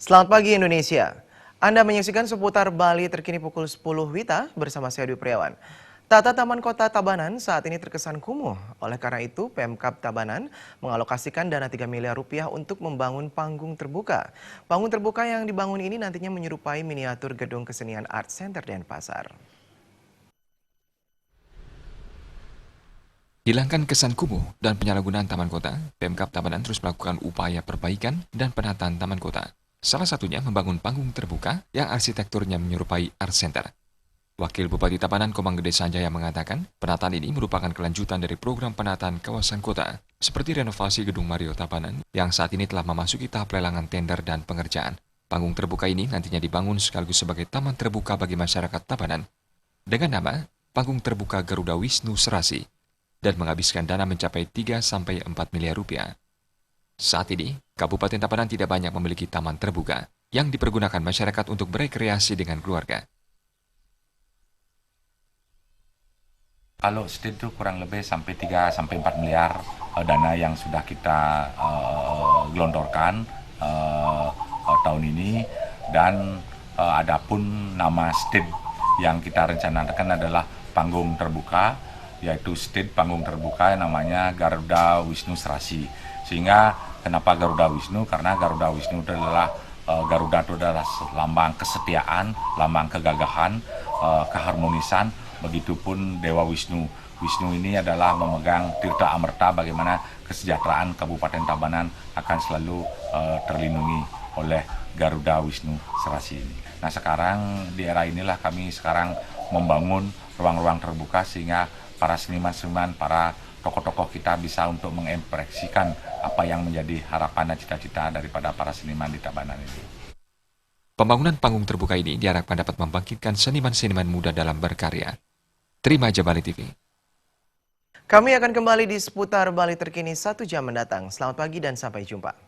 Selamat pagi Indonesia. Anda menyaksikan seputar Bali terkini pukul 10 WITA bersama saya Dwi Priawan. Tata Taman Kota Tabanan saat ini terkesan kumuh. Oleh karena itu, Pemkab Tabanan mengalokasikan dana 3 miliar rupiah untuk membangun panggung terbuka. Panggung terbuka yang dibangun ini nantinya menyerupai miniatur gedung kesenian Art Center Denpasar. Hilangkan kesan kumuh dan penyalahgunaan taman kota, Pemkab Tabanan terus melakukan upaya perbaikan dan penataan taman kota. Salah satunya membangun panggung terbuka yang arsitekturnya menyerupai Art Center. Wakil Bupati Tabanan Komang Gede Sanjaya mengatakan, penataan ini merupakan kelanjutan dari program penataan kawasan kota, seperti renovasi Gedung Mario Tabanan yang saat ini telah memasuki tahap lelangan tender dan pengerjaan. Panggung terbuka ini nantinya dibangun sekaligus sebagai taman terbuka bagi masyarakat Tabanan dengan nama Panggung Terbuka Garuda Wisnu Serasi, dan menghabiskan dana mencapai 3-4 miliar rupiah. Saat ini, Kabupaten Tabanan tidak banyak memiliki taman terbuka yang dipergunakan masyarakat untuk berekreasi dengan keluarga. Kalau state itu kurang lebih sampai 3-4 miliar dana yang sudah kita gelontorkan tahun ini, dan adapun nama state yang kita rencanakan adalah panggung terbuka, yaitu state panggung terbuka yang namanya Garuda Wisnu Serasi. Sehingga kenapa Garuda Wisnu? Karena Garuda Wisnu itu adalah Garuda itu adalah lambang kesetiaan, lambang kegagahan, keharmonisan. Begitupun Dewa Wisnu. Wisnu ini adalah memegang tirta amerta bagaimana kesejahteraan Kabupaten Tabanan akan selalu terlindungi oleh Garuda Wisnu Serasi ini. Nah, sekarang di era inilah kami sekarang membangun ruang-ruang terbuka sehingga para seniman-seniman, para tokoh-tokoh kita bisa untuk mengekspresikan apa yang menjadi harapan dan cita-cita daripada para seniman di Tabanan ini. Pembangunan panggung terbuka ini diharapkan dapat membangkitkan seniman-seniman muda dalam berkarya. Terima aja Bali TV. Kami akan kembali di seputar Bali terkini 1 jam mendatang. Selamat pagi dan sampai jumpa.